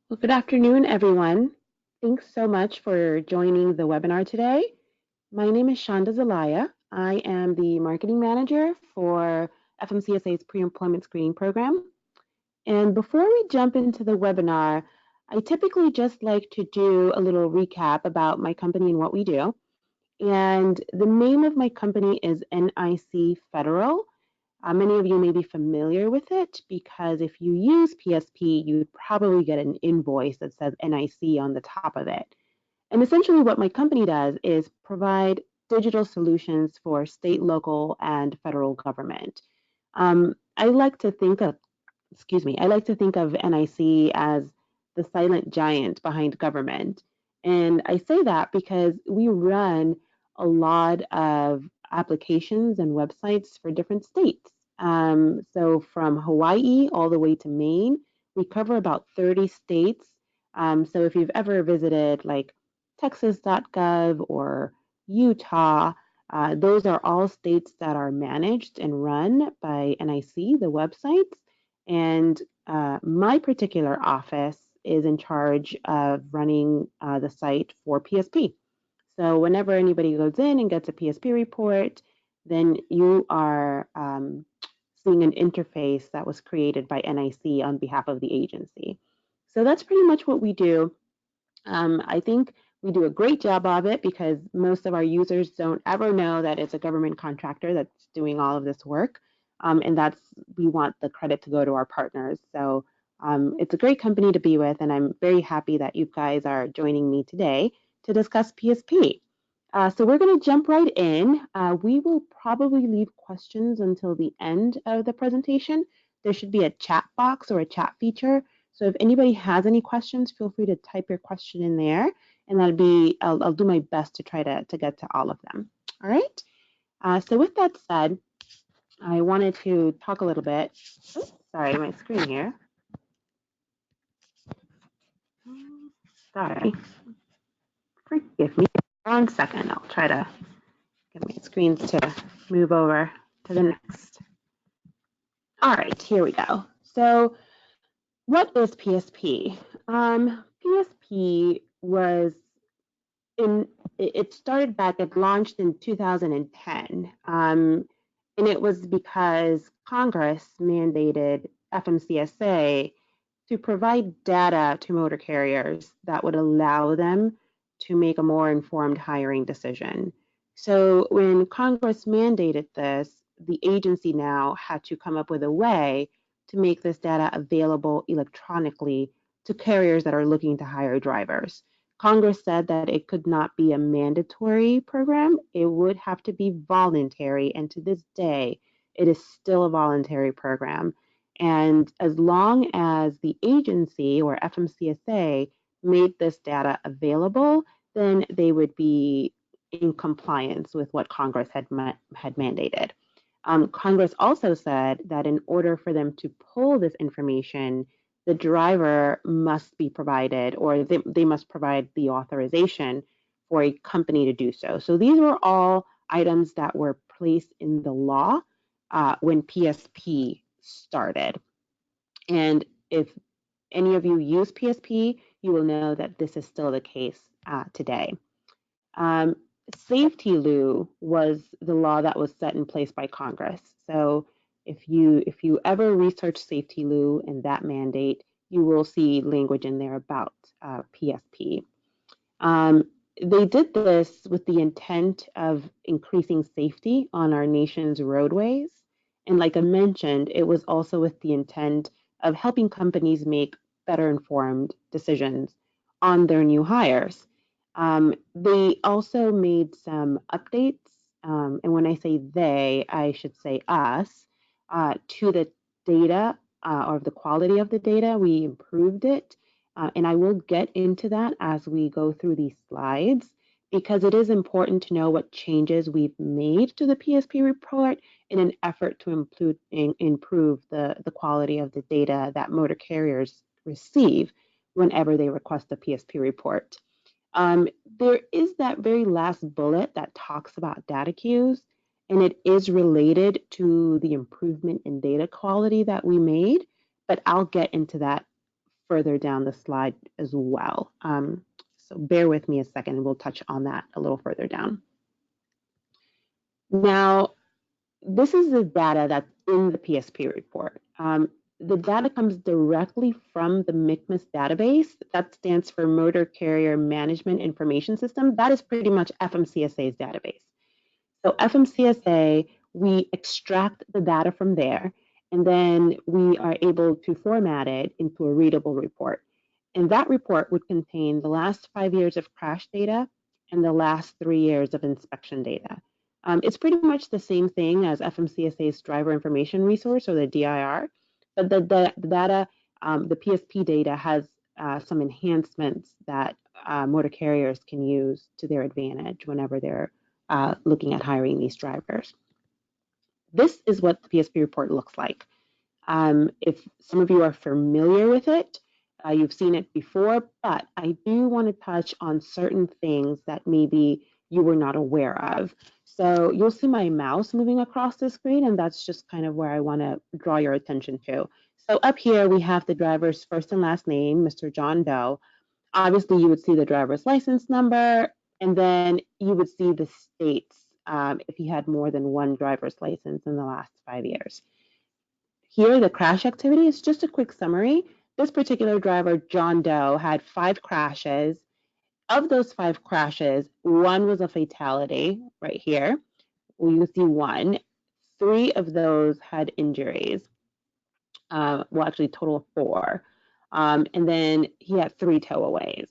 Well, good afternoon, everyone. Thanks so much for joining the webinar today. My name is Shonda Zelaya. I am the marketing manager for FMCSA's pre-employment screening program. And before we jump into the webinar, I typically just like to do a little recap about my company and what we do. And the name of my company is NIC Federal. Many of you may be familiar with it because if you use PSP, you would probably get an invoice that says NIC on the top of it. And essentially, what my company does is provide digital solutions for state, local, and federal government. I like to think of, I like to think of NIC as the silent giant behind government. And I say that because we run a lot of applications and websites for different states. So from Hawaii all the way to Maine, we cover about 30 states. So if you've ever visited like Texas.gov or Utah, those are all states that are managed and run by NIC, the websites. And my particular office is in charge of running the site for PSP. So whenever anybody goes in and gets a PSP report, then you are seeing an interface that was created by NIC on behalf of the agency. So that's pretty much what we do. I think we do a great job of it because most of our users don't ever know that it's a government contractor that's doing all of this work. And we want the credit to go to our partners. So it's a great company to be with, and I'm very happy that you guys are joining me today to discuss PSP. So we're going to jump right in. We will probably leave questions until the end of the presentation. There should be a chat box or a chat feature. So if anybody has any questions, feel free to type your question in there, and I'll do my best to try to get to all of them. All right. So with that said, I wanted to talk a little bit. Oops, sorry, my screen here. Sorry. Forgive me. 1 second. I'll try to get my screens to move over to the next. All right, here we go. So what is PSP? PSP was it started back, it launched in 2010. And it was because Congress mandated FMCSA to provide data to motor carriers that would allow them to make a more informed hiring decision. So when Congress mandated this, the agency now had to come up with a way to make this data available electronically to carriers that are looking to hire drivers. Congress said that it could not be a mandatory program, it would have to be voluntary. And to this day, it is still a voluntary program. And as long as the agency or FMCSA made this data available, then they would be in compliance with what Congress had mandated. Congress also said that in order for them to pull this information, the driver must be provided, or they must provide the authorization for a company to do so. So these were all items that were placed in the law when PSP started. And if any of you use PSP, you will know that this is still the case today. Safety Lou was the law that was set in place by Congress. So if you ever research Safety Lou and that mandate, you will see language in there about PSP. They did this with the intent of increasing safety on our nation's roadways. And like I mentioned, it was also with the intent of helping companies make better informed decisions on their new hires. They also made some updates, and when I say they, I should say us, to the data or the quality of the data. We improved it, and I will get into that as we go through these slides because it is important to know what changes we've made to the PSP report in an effort to improve the quality of the data that motor carriers receive whenever they request a PSP report. There is that very last bullet that talks about DataQs, and it is related to the improvement in data quality that we made, but I'll get into that further down the slide as well. So bear with me a second, and we'll touch on that a little further down. Now, this is the data that's in the PSP report. The data comes directly from the MCMIS database. That stands for Motor Carrier Management Information System. That is pretty much FMCSA's database. So FMCSA, we extract the data from there, and then we are able to format it into a readable report. And that report would contain the last 5 years of crash data and the last 3 years of inspection data. It's pretty much the same thing as FMCSA's Driver Information Resource, or the DIR, but the data, the PSP data has some enhancements that motor carriers can use to their advantage whenever they're looking at hiring these drivers. This is what the PSP report looks like. If some of you are familiar with it, you've seen it before, but I do want to touch on certain things that maybe you were not aware of. So you'll see my mouse moving across the screen, and that's just kind of where I want to draw your attention to. So up here, we have the driver's first and last name, Mr. John Doe. Obviously, you would see the driver's license number, and then you would see the states if he had more than one driver's license in the last 5 years. Here, the crash activity is just a quick summary. This particular driver, John Doe, had 5 crashes. Of those 5 crashes, 1 was a fatality right here. You can see 1. 3 of those had injuries. Well, actually, total of 4. And then he had 3 towaways.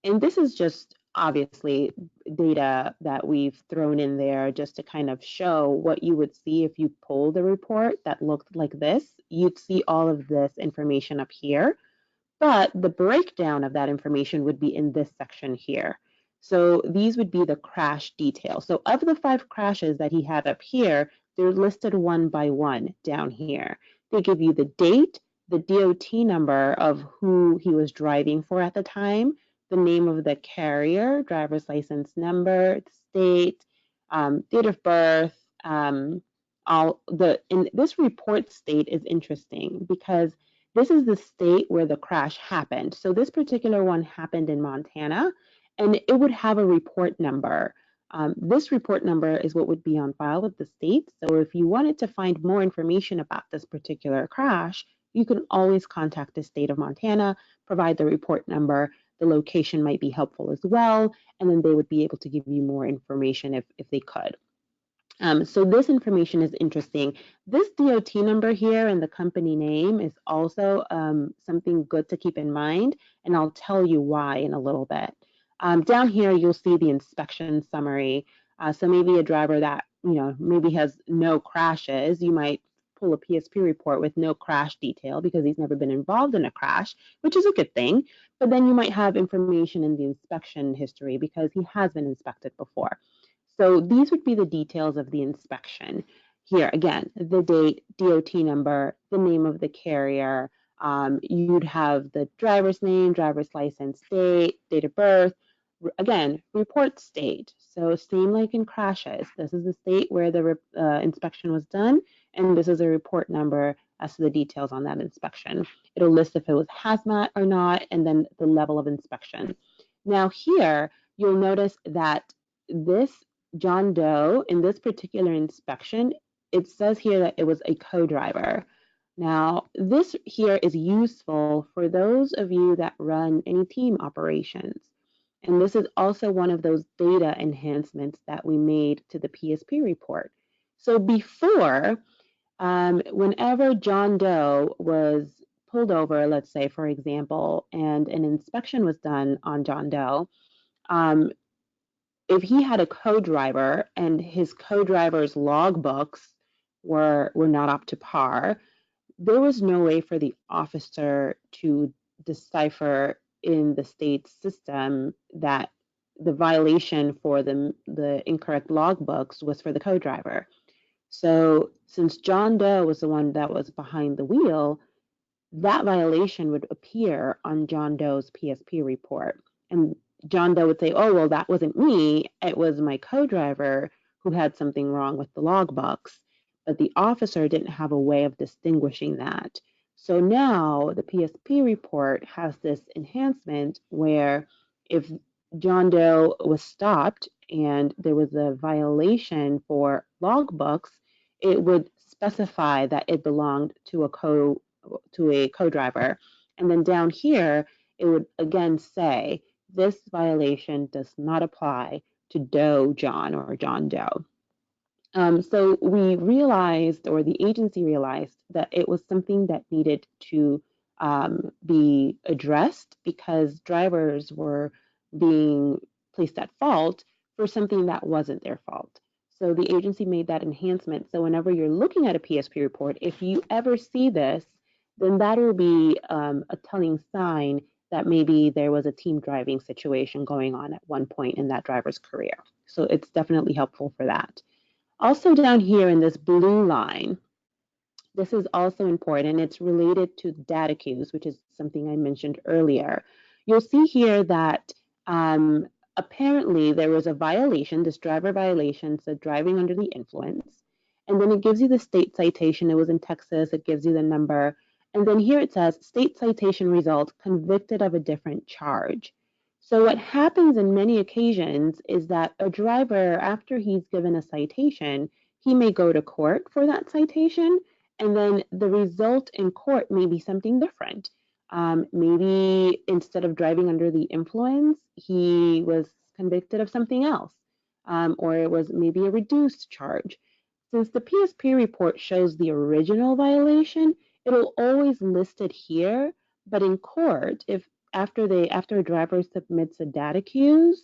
And this is just obviously data that we've thrown in there just to kind of show what you would see if you pulled a report that looked like this. You'd see all of this information up here, but the breakdown of that information would be in this section here. So these would be the crash details. So of the 5 crashes that he had up here, they're listed one by one down here. They give you the date, the DOT number of who he was driving for at the time, the name of the carrier, driver's license number, state, date of birth. And this report state is interesting because this is the state where the crash happened. So this particular one happened in Montana, and it would have a report number. This report number is what would be on file with the state. So if you wanted to find more information about this particular crash, you can always contact the state of Montana, provide the report number. The location might be helpful as well, and then they would be able to give you more information if they could. So this information is interesting. This DOT number here and the company name is also something good to keep in mind, and I'll tell you why in a little bit. Down here, you'll see the inspection summary. So maybe a driver that maybe has no crashes, you might pull a PSP report with no crash detail because he's never been involved in a crash, which is a good thing. But then you might have information in the inspection history because he has been inspected before. So these would be the details of the inspection. Here, again, the date, DOT number, the name of the carrier. You'd have the driver's name, driver's license date, date of birth. Again, report state. So same like in crashes. This is the state where the inspection was done, and this is a report number as to the details on that inspection. It'll list if it was hazmat or not, and then the level of inspection. Now here, you'll notice that this John Doe, in this particular inspection, it says here that it was a co-driver. Now, this here is useful for those of you that run any team operations. And this is also one of those data enhancements that we made to the PSP report. So before, whenever John Doe was pulled over, let's say, for example, and an inspection was done on John Doe, if he had a co-driver and his co-driver's logbooks were not up to par, there was no way for the officer to decipher in the state system that the violation for the incorrect logbooks was for the co-driver. So since John Doe was the one that was behind the wheel, that violation would appear on John Doe's PSP report. And John Doe would say, oh, well, that wasn't me. It was my co-driver who had something wrong with the logbooks. But the officer didn't have a way of distinguishing that. So now the PSP report has this enhancement where if John Doe was stopped and there was a violation for logbooks, it would specify that it belonged to a co-driver. And then down here, it would again say, this violation does not apply to Doe John or John Doe. So we realized, or the agency realized, that it was something that needed to be addressed because drivers were being placed at fault for something that wasn't their fault. So the agency made that enhancement. So whenever you're looking at a PSP report, if you ever see this, then that will be a telling sign that maybe there was a team driving situation going on at one point in that driver's career. So it's definitely helpful for that. Also down here in this blue line, this is also important. It's related to DataQs, which is something I mentioned earlier. You'll see here that apparently there was a violation, this driver violation, so driving under the influence. And then it gives you the state citation. It was in Texas. It gives you the number. And then here it says state citation result, convicted of a different charge. So what happens in many occasions is that a driver, after he's given a citation, he may go to court for that citation, and then the result in court may be something different. Maybe instead of driving under the influence, he was convicted of something else, or it was maybe a reduced charge. Since the PSP report shows the original violation, it'll always list it here, but in court, if after a driver submits a DataQs,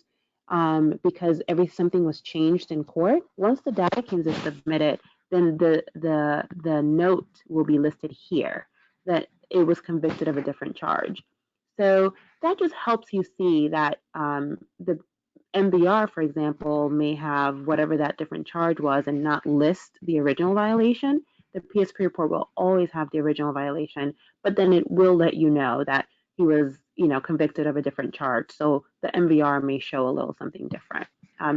because something was changed in court, once the DataQs is submitted, then the note will be listed here that it was convicted of a different charge. So that just helps you see that the MVR, for example, may have whatever that different charge was and not list the original violation. The PSP report will always have the original violation, but then it will let you know that he was, convicted of a different charge. So the MVR may show a little something different.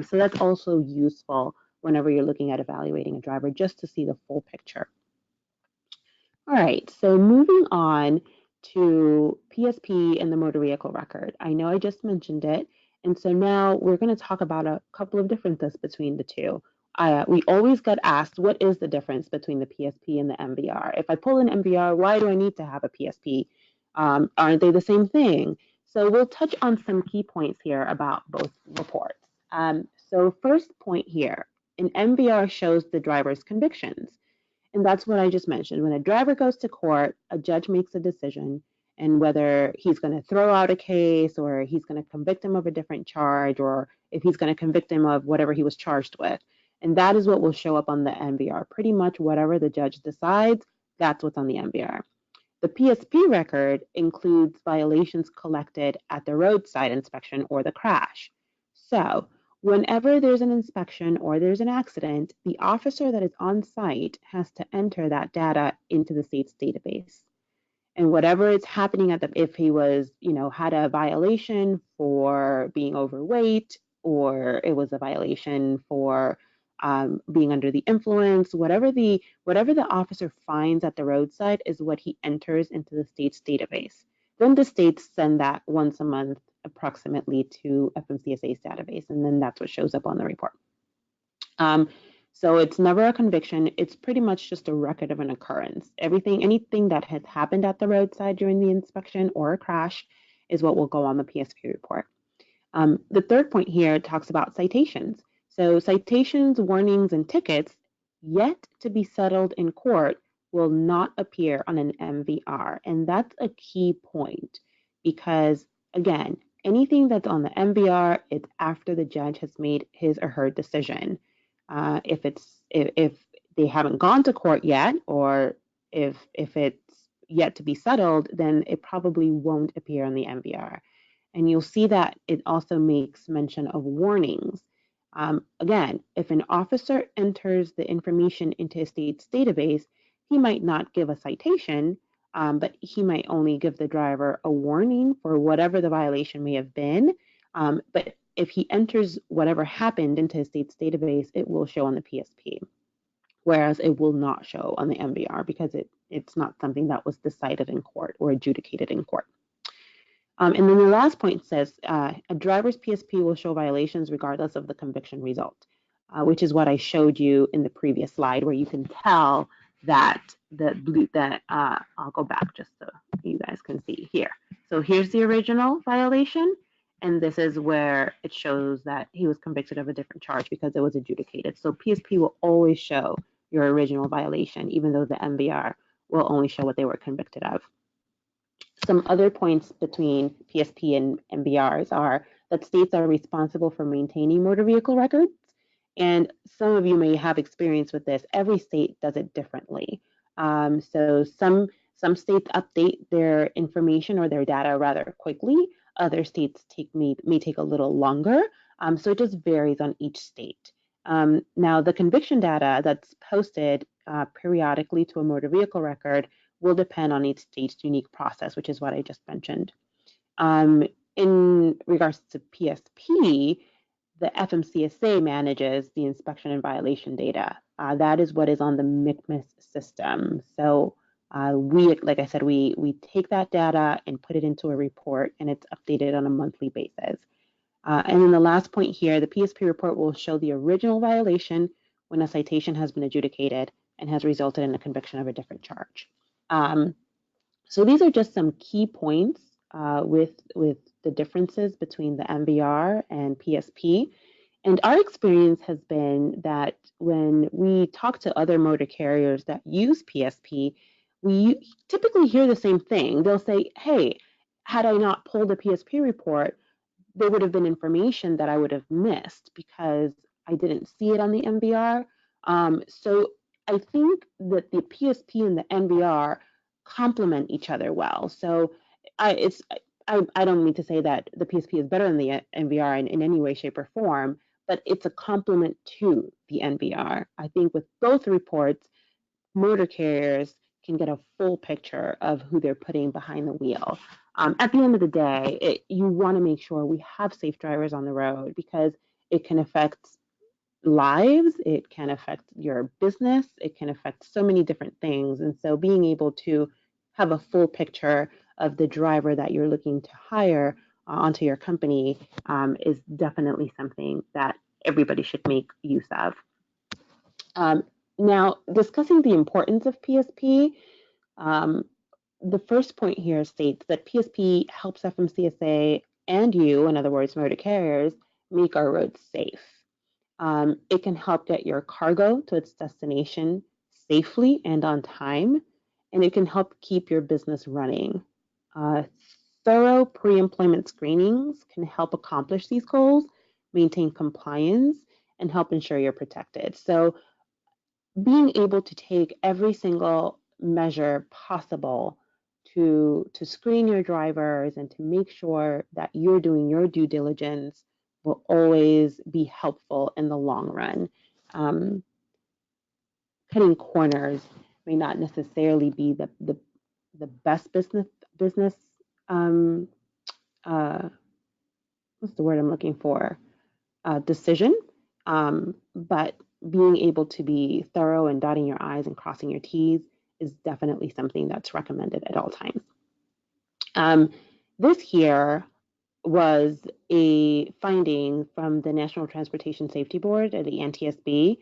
So that's also useful whenever you're looking at evaluating a driver, just to see the full picture. All right, so moving on to PSP and the motor vehicle record. I know I just mentioned it, and so now we're going to talk about a couple of differences between the two. We always get asked, what is the difference between the PSP and the MVR? If I pull an MVR, why do I need to have a PSP? Aren't they the same thing? So we'll touch on some key points here about both reports. So first point here, an MVR shows the driver's convictions. And that's what I just mentioned. When a driver goes to court, a judge makes a decision, and whether he's going to throw out a case or he's going to convict him of a different charge, or if he's going to convict him of whatever he was charged with. And that is what will show up on the MVR. Pretty much whatever the judge decides, that's what's on the MVR. The PSP record includes violations collected at the roadside inspection or the crash. So whenever there's an inspection or there's an accident, the officer that is on site has to enter that data into the state's database. And whatever is happening if he was, had a violation for being overweight, or it was a violation for being under the influence, whatever the officer finds at the roadside is what he enters into the state's database. Then the states send that once a month approximately to FMCSA's database, and then that's what shows up on the report. So it's never a conviction. It's pretty much just a record of an occurrence. Anything that has happened at the roadside during the inspection or a crash is what will go on the PSP report. The third point here talks about citations. So citations, warnings, and tickets yet to be settled in court will not appear on an MVR. And that's a key point because, again, anything that's on the MVR, it's after the judge has made his or her decision. If they haven't gone to court yet, or if it's yet to be settled, then it probably won't appear on the MVR. And you'll see that it also makes mention of warnings. Again, if an officer enters the information into a state's database, he might not give a citation, but he might only give the driver a warning for whatever the violation may have been. But if he enters whatever happened into a state's database, it will show on the PSP. whereas it will not show on the MVR because it's not something that was decided in court or adjudicated in court. And then the last point says a driver's PSP will show violations regardless of the conviction result, which is what I showed you in the previous slide, where you can tell that I'll go back just so you guys can see here. So here's the original violation, and this is where it shows that he was convicted of a different charge because it was adjudicated. So PSP will always show your original violation, even though the MVR will only show what they were convicted of. Some other points between PSP and MVRs are that states are responsible for maintaining motor vehicle records. And some of you may have experience with this. Every state does it differently. So some states update their information or their data rather quickly. Other states may take a little longer. So it just varies on each state. Now, the conviction data that's posted periodically to a motor vehicle record will depend on each state's unique process, which is what I just mentioned. In regards to PSP, the FMCSA manages the inspection and violation data. That is what is on the MICMIS system. So like I said, we take that data and put it into a report, and it's updated on a monthly basis. And then the last point here, the PSP report will show the original violation when a citation has been adjudicated and has resulted in a conviction of a different charge. So these are just some key points with the differences between the MVR and PSP. And our experience has been that when we talk to other motor carriers that use PSP, we typically hear the same thing. They'll say, hey, had I not pulled a PSP report, there would have been information that I would have missed because I didn't see it on the MVR. So I think that the PSP and the MVR complement each other well. So I don't mean to say that the PSP is better than the MVR in any way, shape, or form, but it's a complement to the MVR. I think with both reports, motor carriers can get a full picture of who they're putting behind the wheel. At the end of the day, you want to make sure we have safe drivers on the road because it can affect lives, it can affect your business, it can affect so many different things. And so being able to have a full picture of the driver that you're looking to hire onto your company is definitely something that everybody should make use of. Now, discussing the importance of PSP, the first point here states that PSP helps FMCSA and you, in other words, motor carriers, make our roads safe. It can help get your cargo to its destination safely and on time, and it can help keep your business running. Thorough pre-employment screenings can help accomplish these goals, maintain compliance, and help ensure you're protected. So being able to take every single measure possible to screen your drivers and to make sure that you're doing your due diligence will always be helpful in the long run. Cutting corners may not necessarily be the best business what's the word I'm looking for? Decision, but being able to be thorough and dotting your I's and crossing your T's is definitely something that's recommended at all times. This here was a finding from the National Transportation Safety Board, or the NTSB.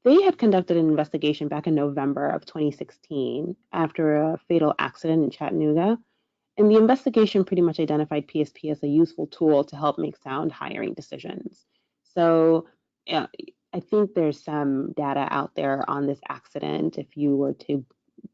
They had conducted an investigation back in November of 2016 after a fatal accident in Chattanooga. And the investigation pretty much identified PSP as a useful tool to help make sound hiring decisions. So I think there's some data out there on this accident. If you were to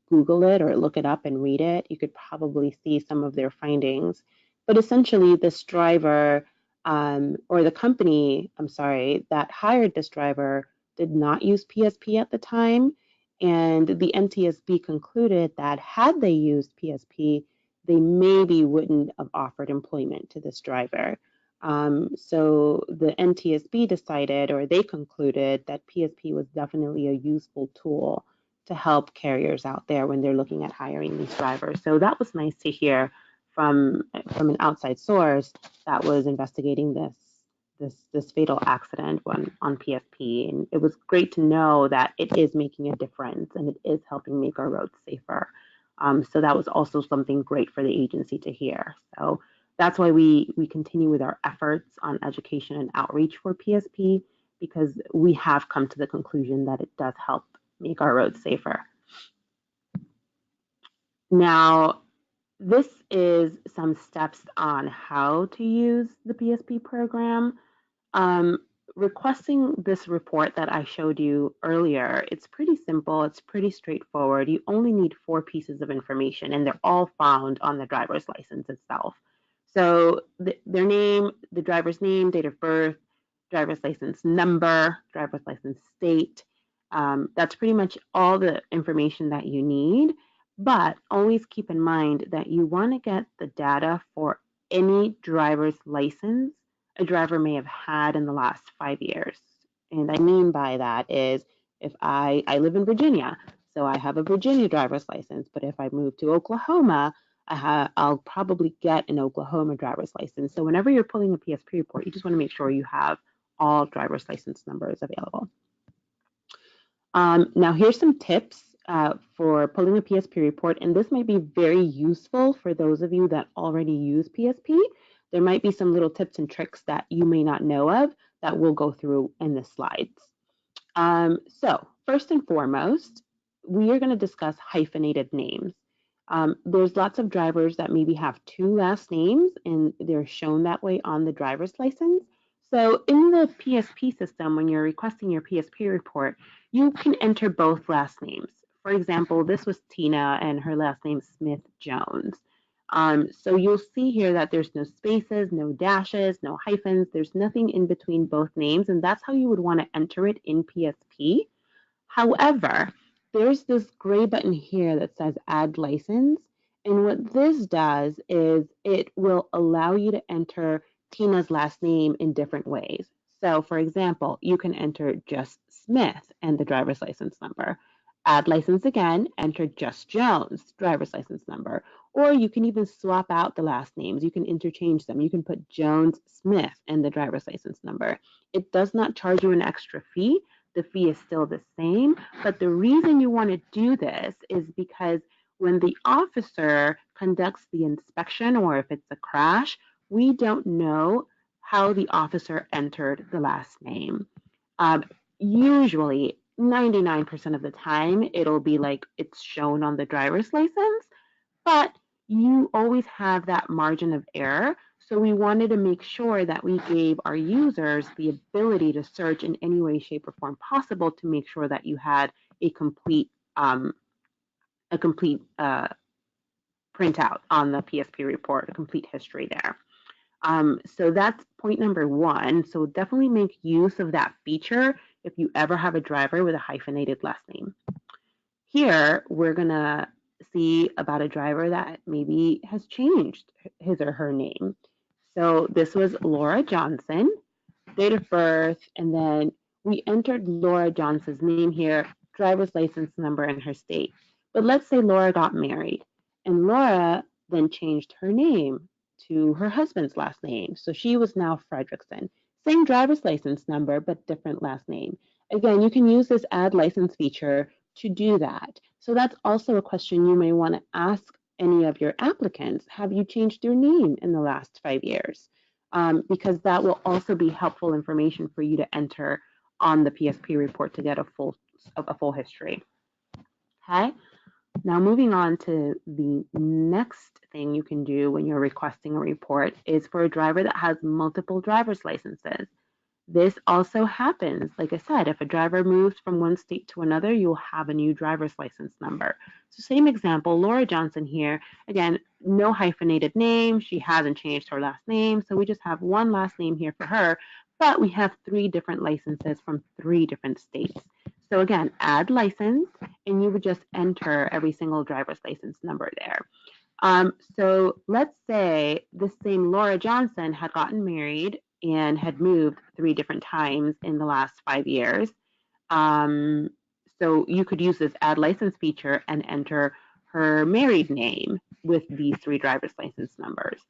Google it or look it up and read it, you could probably see some of their findings. But essentially, this driver or the company, that hired this driver did not use PSP at the time. And the NTSB concluded that had they used PSP, they maybe wouldn't have offered employment to this driver. So the NTSB decided, or they concluded, that PSP was definitely a useful tool to help carriers out there when they're looking at hiring these drivers. So that was nice to hear from an outside source that was investigating this this fatal accident on PSP, and it was great to know that it is making a difference and it is helping make our roads safer. So that was also something great for the agency to hear. So that's why we continue with our efforts on education and outreach for PSP, because we have come to the conclusion that it does help make our roads safer. Now, this is some steps on how to use the PSP program. Um, Requesting this report that I showed you earlier, it's pretty simple, it's pretty straightforward. You only need 4 pieces of information, and they're all found on the driver's license itself. So their name, the driver's name, date of birth, driver's license number, driver's license state. That's pretty much all the information that you need. But always keep in mind that you want to get the data for any driver's license a driver may have had in the last 5 years. And I mean by that is if I live in Virginia, so I have a Virginia driver's license, but if I move to Oklahoma, I'll probably get an Oklahoma driver's license. So whenever you're pulling a PSP report, you just want to make sure you have all driver's license numbers available. Now here's some tips for pulling a PSP report, and this might be very useful for those of you that already use PSP. There might be some little tips and tricks that you may not know of that we'll go through in the slides. So first and foremost, we are going to discuss hyphenated names. There's lots of drivers that maybe have 2 last names and they're shown that way on the driver's license. So in the PSP system, when you're requesting your PSP report, you can enter both last names. For example, this was Tina and her last name Smith Jones. So you'll see here that there's no spaces, no dashes, no hyphens. There's nothing in between both names, and that's how you would want to enter it in PSP. However, there's this gray button here that says Add License, and what this does is it will allow you to enter Tina's last name in different ways. So, for example, you can enter just Smith and the driver's license number. Add license again, enter just Jones, driver's license number. Or you can even swap out the last names. You can interchange them. You can put Jones Smith and the driver's license number. It does not charge you an extra fee. The fee is still the same. But the reason you want to do this is because when the officer conducts the inspection, or if it's a crash, we don't know how the officer entered the last name. Usually, 99% of the time, it'll be like it's shown on the driver's license, but you always have that margin of error. So we wanted to make sure that we gave our users the ability to search in any way, shape, or form possible to make sure that you had a complete printout on the PSP report, a complete history there. So that's point number 1. So definitely make use of that feature if you ever have a driver with a hyphenated last name. Here, we're going to see about a driver that maybe has changed his or her name. So this was Laura Johnson, date of birth, and then we entered Laura Johnson's name here, driver's license number, and her state. But let's say Laura got married, and Laura then changed her name to her husband's last name. So she was now Fredrickson. Same driver's license number, but different last name. Again, you can use this add license feature to do that. So that's also a question you may want to ask any of your applicants. Have you changed your name in the last 5 years? Because that will also be helpful information for you to enter on the PSP report to get a full history. Okay. Now, moving on to the next thing you can do when you're requesting a report is for a driver that has multiple driver's licenses. This also happens. Like I said, if a driver moves from one state to another, you'll have a new driver's license number. So same example, Laura Johnson here. Again, no hyphenated name. She hasn't changed her last name. So we just have one last name here for her, but we have 3 different licenses from 3 different states. So again, add license, and you would just enter every single driver's license number there. So let's say this same Laura Johnson had gotten married and had moved 3 different times in the last 5 years. So you could use this add license feature and enter her married name with these 3 driver's license numbers.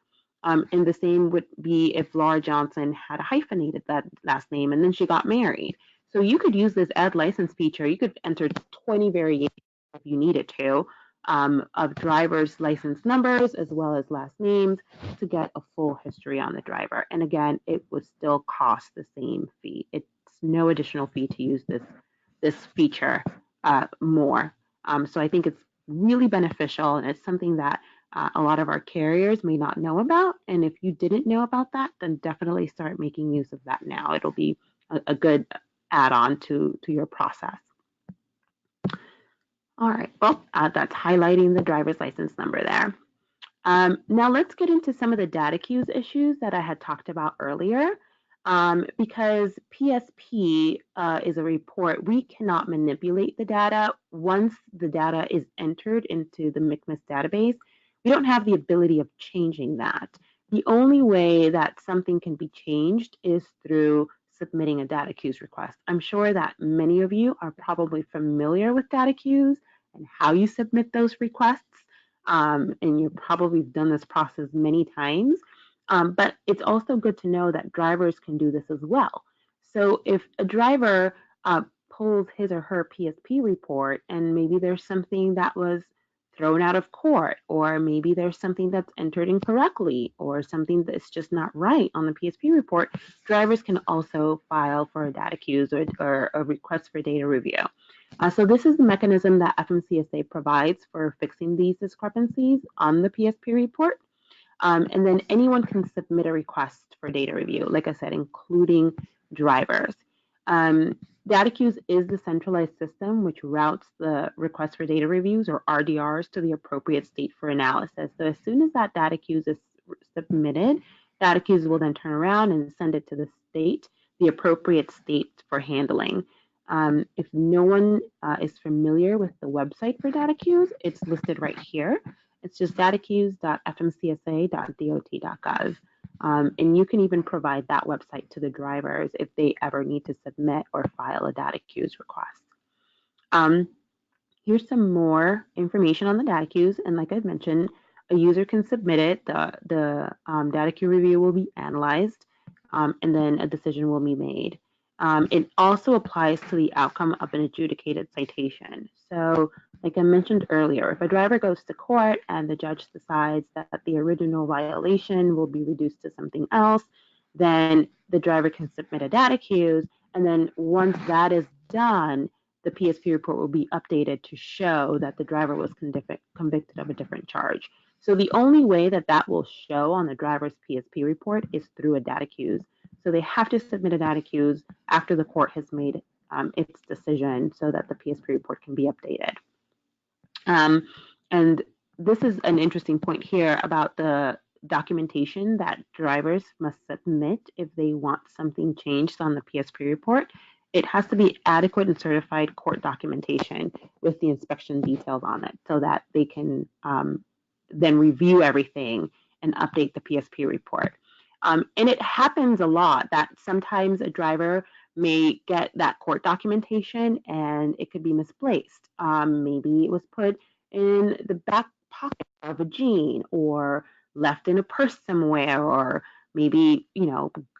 And the same would be if Laura Johnson had hyphenated that last name and then she got married. So you could use this add license feature. You could enter 20 variations if you needed to of driver's license numbers as well as last names to get a full history on the driver. And again, it would still cost the same fee. It's no additional fee to use this feature more. So I think it's really beneficial, and it's something that a lot of our carriers may not know about. And if you didn't know about that, then definitely start making use of that now. It'll be a good add-on to your process. All right, well, that's highlighting the driver's license number there. Now let's get into some of the DataQs issues that I had talked about earlier. Because PSP is a report, we cannot manipulate the data. Once the data is entered into the MCMIS database, we don't have the ability of changing that. The only way that something can be changed is through submitting a DataQs request. I'm sure that many of you are probably familiar with DataQs and how you submit those requests. And you've probably done this process many times. But it's also good to know that drivers can do this as well. So if a driver pulls his or her PSP report and maybe there's something that was thrown out of court, or maybe there's something that's entered incorrectly, or something that's just not right on the PSP report, drivers can also file for a DataQs or a request for data review. So this is the mechanism that FMCSA provides for fixing these discrepancies on the PSP report. And then anyone can submit a request for data review, like I said, including drivers. DataQs is the centralized system which routes the request for data reviews, or RDRs, to the appropriate state for analysis. So as soon as that DataQs is submitted, DataQs will then turn around and send it to the state, the appropriate state for handling. If no one is familiar with the website for DataQs, it's listed right here. It's just dataqs.fmcsa.dot.gov. And you can even provide that website to the drivers if they ever need to submit or file a DataQs request. Here's some more information on the DataQs. And like I mentioned, a user can submit it. The DataQ review will be analyzed, and then a decision will be made. It also applies to the outcome of an adjudicated citation. So like I mentioned earlier, if a driver goes to court and the judge decides that the original violation will be reduced to something else, then the driver can submit a DataQs, and then once that is done, the PSP report will be updated to show that the driver was convicted of a different charge. So the only way that that will show on the driver's PSP report is through a DataQs. So they have to submit a DataQs after the court has made its decision so that the PSP report can be updated. And this is an interesting point here about the documentation that drivers must submit if they want something changed on the PSP report. It has to be adequate and certified court documentation with the inspection details on it so that they can then review everything and update the PSP report. And it happens a lot that sometimes a driver may get that court documentation and it could be misplaced. Maybe it was put in the back pocket of a jean or left in a purse somewhere, or maybe,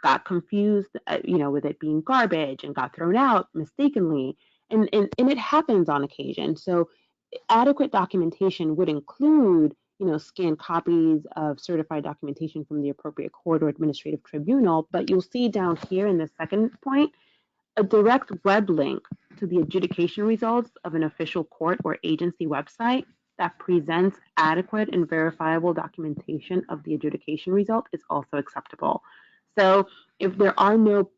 got confused, with it being garbage and got thrown out mistakenly. And it happens on occasion. So adequate documentation would include, scanned copies of certified documentation from the appropriate court or administrative tribunal. But you'll see down here in the second point, a direct web link to the adjudication results of an official court or agency website that presents adequate and verifiable documentation of the adjudication result is also acceptable. So if there are no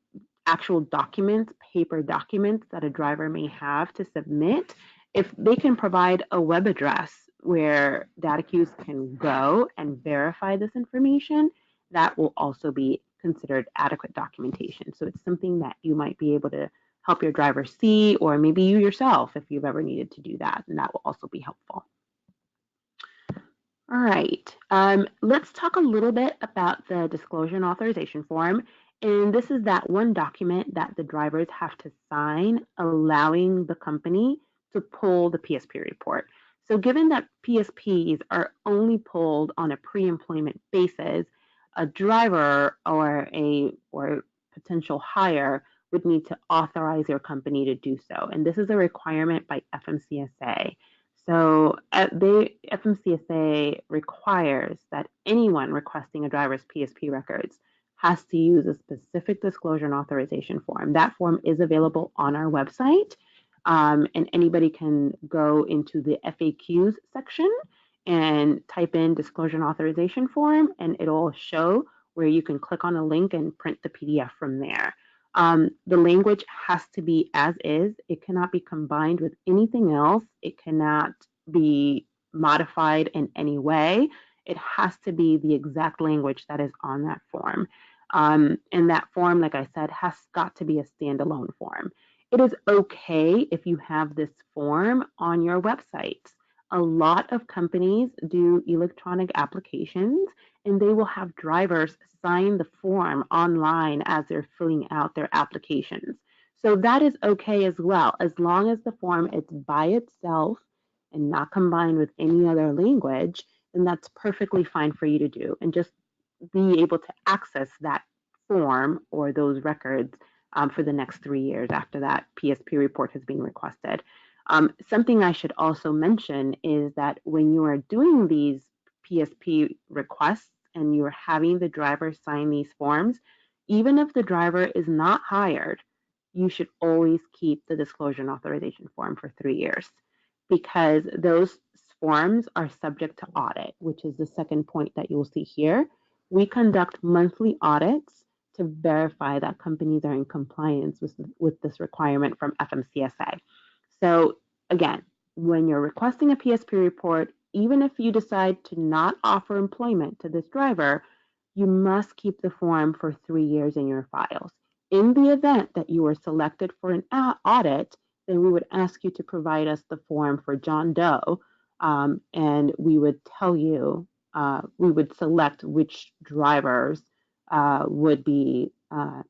actual documents, paper documents that a driver may have to submit, if they can provide a web address where DataQs can go and verify this information, that will also be considered adequate documentation. So it's something that you might be able to help your driver see, or maybe you yourself if you've ever needed to do that, and that will also be helpful. All right, let's talk a little bit about the disclosure and authorization form. And this is that one document that the drivers have to sign, allowing the company to pull the PSP report. So given that PSPs are only pulled on a pre-employment basis, a driver or a potential hire would need to authorize your company to do so. And this is a requirement by FMCSA. So FMCSA requires that anyone requesting a driver's PSP records has to use a specific disclosure and authorization form. That form is available on our website, and anybody can go into the FAQs section and type in disclosure and authorization form, and it'll show where you can click on a link and print the PDF from there. The language has to be as is. It cannot be combined with anything else. It cannot be modified in any way. It has to be the exact language that is on that form. And that form, like I said, has got to be a standalone form. It is okay if you have this form on your website. A lot of companies do electronic applications, and they will have drivers sign the form online as they're filling out their applications. So that is okay as well, as long as the form is by itself and not combined with any other language, then that's perfectly fine for you to do. And just be able to access that form or those records for the next 3 years after that PSP report has been requested. Something I should also mention is that when you are doing these PSP requests and you're having the driver sign these forms, even if the driver is not hired, you should always keep the disclosure and authorization form for 3 years, because those forms are subject to audit, which is the second point that you'll see here. We conduct monthly audits to verify that companies are in compliance with this requirement from FMCSA. So again, when you're requesting a PSP report, even if you decide to not offer employment to this driver, you must keep the form for 3 years in your files. In the event that you were selected for an audit, then we would ask you to provide us the form for John Doe, and we would tell you, we would select which drivers we would be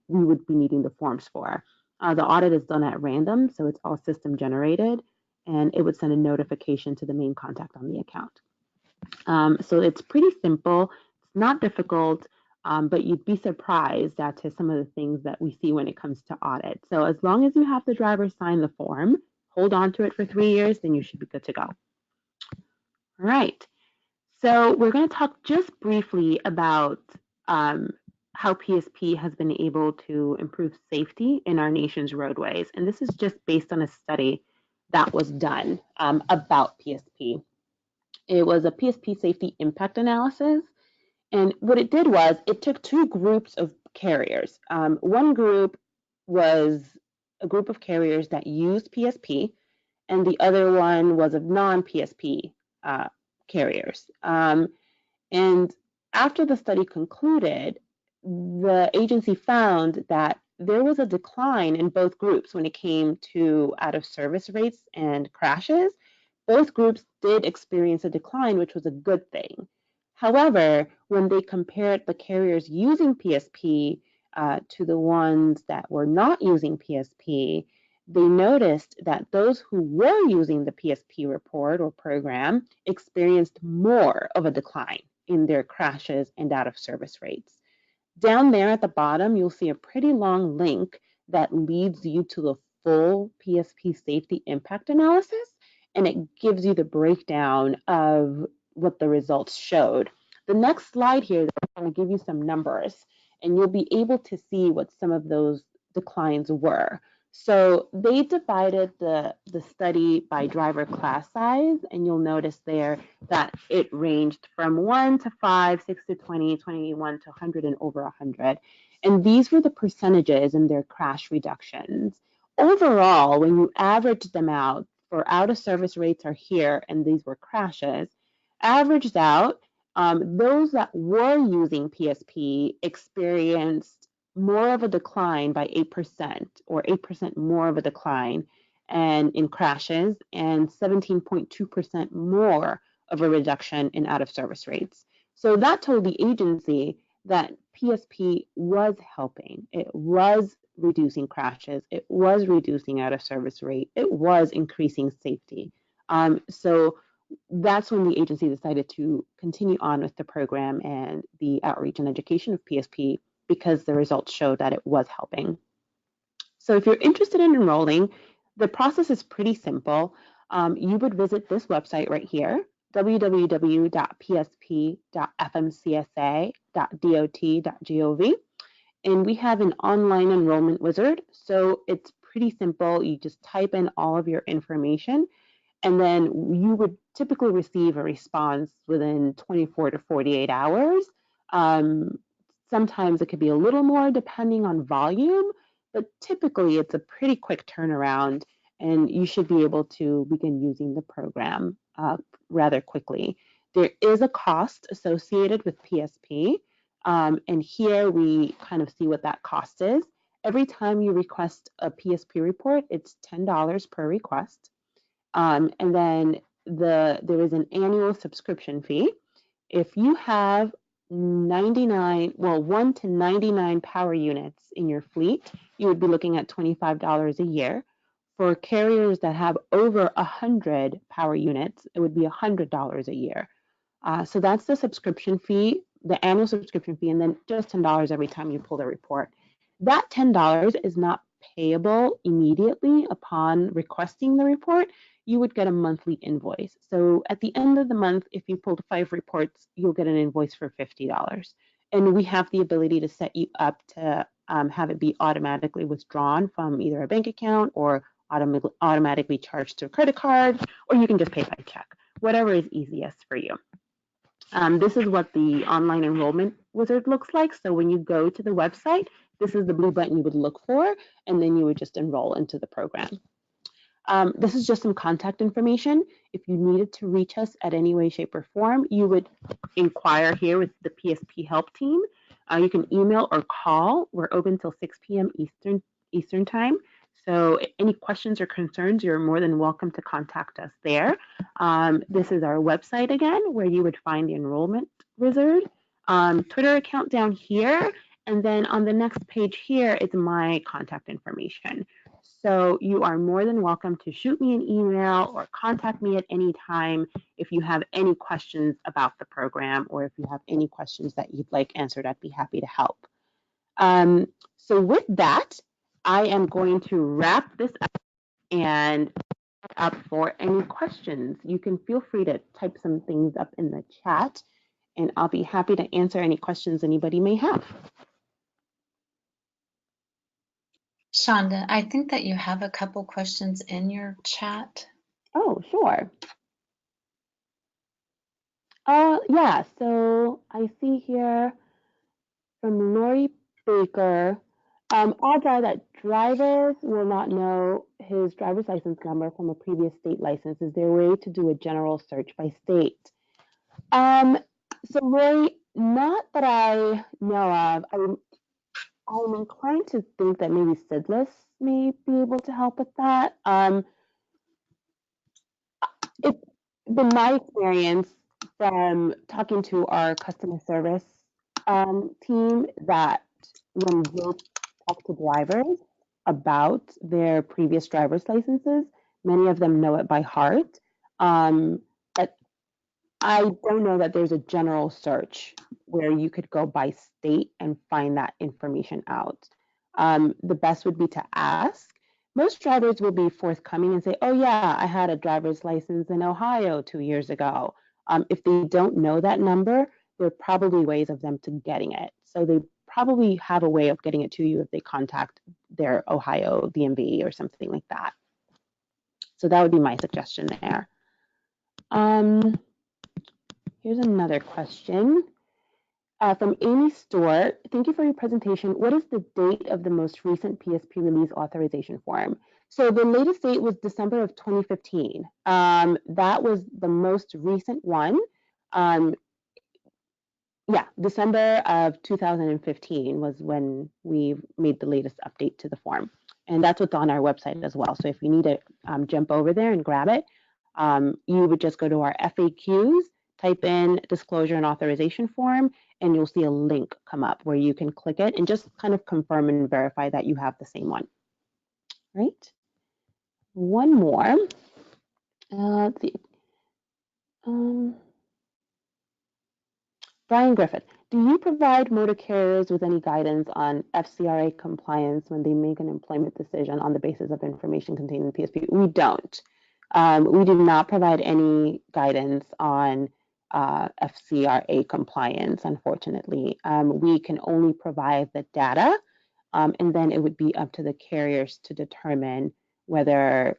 needing the forms for. The audit is done at random, so it's all system generated, and it would send a notification to the main contact on the account. So it's pretty simple. It's not difficult, but you'd be surprised at some of the things that we see when it comes to audit. So as long as you have the driver sign the form, hold on to it for 3 years, then you should be good to go. All right. So we're going to talk just briefly about how PSP has been able to improve safety in our nation's roadways. And this is just based on a study that was done about PSP. It was a PSP safety impact analysis. And what it did was it took 2 groups of carriers. One group was a group of carriers that used PSP, and the other one was of non-PSP carriers. And after the study concluded, the agency found that there was a decline in both groups when it came to out-of-service rates and crashes. Both groups did experience a decline, which was a good thing. However, when they compared the carriers using PSP to the ones that were not using PSP, they noticed that those who were using the PSP report or program experienced more of a decline in their crashes and out-of-service rates. Down there at the bottom, you'll see a pretty long link that leads you to the full PSP safety impact analysis, and it gives you the breakdown of what the results showed. The next slide here, I'm going to give you some numbers, and you'll be able to see what some of those declines were. So they divided the study by driver class size, and you'll notice there that it ranged from 1 to 5, 6 to 20, 21 to 100, and over 100. And these were the percentages in their crash reductions. Overall, when you average them out, for out-of-service rates are here, and these were crashes, averaged out, those that were using PSP experienced more of a decline by 8%, or 8% more of a decline and in crashes, and 17.2% more of a reduction in out-of-service rates. So that told the agency that PSP was helping. It was reducing crashes. It was reducing out-of-service rate. It was increasing safety. So that's when the agency decided to continue on with the program and the outreach and education of PSP because the results showed that it was helping. So if you're interested in enrolling, the process is pretty simple. You would visit this website right here, www.psp.fmcsa.dot.gov, and we have an online enrollment wizard. So it's pretty simple. You just type in all of your information, and then you would typically receive a response within 24 to 48 hours. Sometimes it could be a little more depending on volume, but typically it's a pretty quick turnaround, and you should be able to begin using the program rather quickly. There is a cost associated with PSP, and here we kind of see what that cost is. Every time you request a PSP report, it's $10 per request. And then there is an annual subscription fee. If you have 1 to 99 power units in your fleet, you would be looking at $25 a year. For carriers that have over 100 power units, it would be $100 a year. So that's the subscription fee, the annual subscription fee, and then just $10 every time you pull the report. That $10 is not payable immediately upon requesting the report. You would get a monthly invoice. So at the end of the month, if you pulled 5 reports, you'll get an invoice for $50. And we have the ability to set you up to have it be automatically withdrawn from either a bank account or automatically charged to a credit card, or you can just pay by check, whatever is easiest for you. This is what the online enrollment wizard looks like. So when you go to the website, this is the blue button you would look for, and then you would just enroll into the program. This is just some contact information. If you needed to reach us at any way, shape, or form, you would inquire here with the PSP help team. You can email or call. We're open till 6 p.m. Eastern time. So any questions or concerns, you're more than welcome to contact us there. This is our website again, where you would find the enrollment wizard. Twitter account down here. And then on the next page here is my contact information. So you are more than welcome to shoot me an email or contact me at any time if you have any questions about the program, or if you have any questions that you'd like answered, I'd be happy to help. So with that, I am going to wrap this up and up for any questions. You can feel free to type some things up in the chat, and I'll be happy to answer any questions anybody may have. Shonda, I think that you have a couple questions in your chat. Oh, sure. Yeah, so I see here from Lori Baker, odds are that drivers will not know his driver's license number from a previous state license. Is there a way to do a general search by state? So Lori, not that I know of. I'm inclined to think that maybe SIDLess may be able to help with that. It's been my experience from talking to our customer service team that when they talk to drivers about their previous driver's licenses, many of them know it by heart. But I don't know that there's a general search where you could go by state and find that information out. The best would be to ask. Most drivers will be forthcoming and say, oh yeah, I had a driver's license in Ohio 2 years ago. If they don't know that number, there are probably ways of them to getting it. So they probably have a way of getting it to you if they contact their Ohio DMV or something like that. So that would be my suggestion there. Here's another question. From Amy Stewart, thank you for your presentation. What is the date of the most recent PSP release authorization form? So the latest date was December of 2015. That was the most recent one. Yeah, December of 2015 was when we made the latest update to the form. And that's what's on our website as well. So if you need to jump over there and grab it, you would just go to our FAQs, type in disclosure and authorization form, and you'll see a link come up where you can click it and just kind of confirm and verify that you have the same one. Right? One more. Let's see. Brian Griffith, do you provide motor carriers with any guidance on FCRA compliance when they make an employment decision on the basis of information contained in PSP? We don't. We do not provide any guidance on FCRA compliance, unfortunately. We can only provide the data, and then it would be up to the carriers to determine whether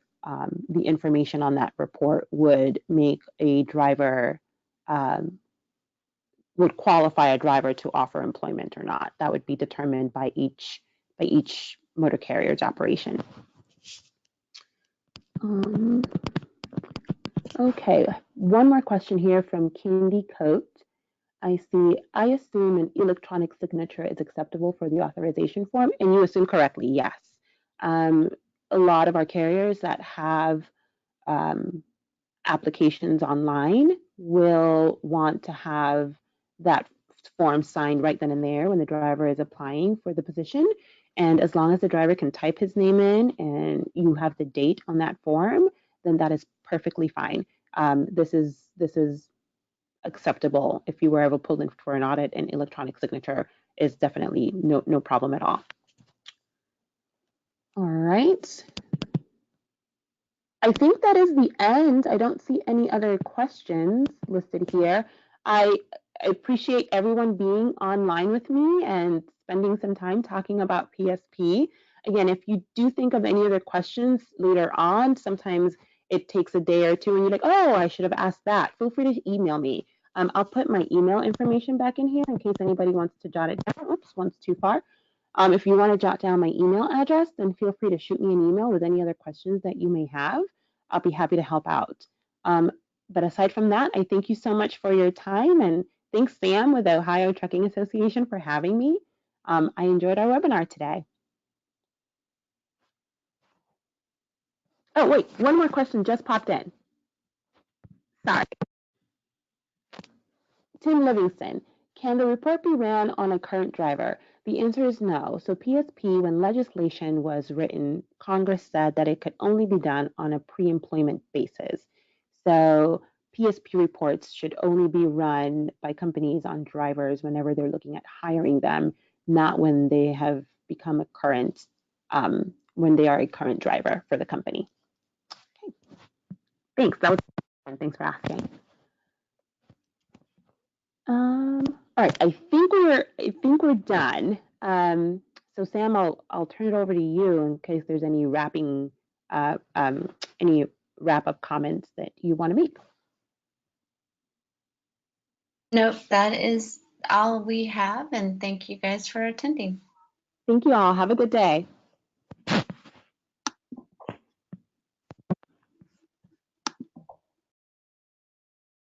the information on that report would make a driver would qualify a driver to offer employment or not. That would be determined by each motor carrier's operation. Okay, one more question here from Candy Coat. I assume an electronic signature is acceptable for the authorization form, and you assume correctly, yes. A lot of our carriers that have applications online will want to have that form signed right then and there when the driver is applying for the position. And as long as the driver can type his name in and you have the date on that form, then that is perfectly fine. This is acceptable. If you were ever pulled in for an audit, an electronic signature is definitely no problem at all. All right. I think that is the end. I don't see any other questions listed here. I appreciate everyone being online with me and spending some time talking about PSP. Again, if you do think of any other questions later on, sometimes it takes a day or two and you're like, oh, I should have asked that. Feel free to email me. I'll put my email information back in here in case anybody wants to jot it down. Oops, one's too far. If you want to jot down my email address, then feel free to shoot me an email with any other questions that you may have. I'll be happy to help out. But aside from that, I thank you so much for your time, and thanks Sam with the Ohio Trucking Association for having me. I enjoyed our webinar today. Oh wait, one more question just popped in. Sorry. Tim Livingston, can the report be ran on a current driver? The answer is no. So PSP, when legislation was written, Congress said that it could only be done on a pre-employment basis. So PSP reports should only be run by companies on drivers whenever they're looking at hiring them, not when they have become a current, when they are a current driver for the company. Okay. Thanks. That was thanks for asking. All right, I think we're done. So Sam, I'll turn it over to you in case there's any any wrap-up comments that you want to make. Nope, that is all we have, and thank you guys for attending. Thank you all. Have a good day.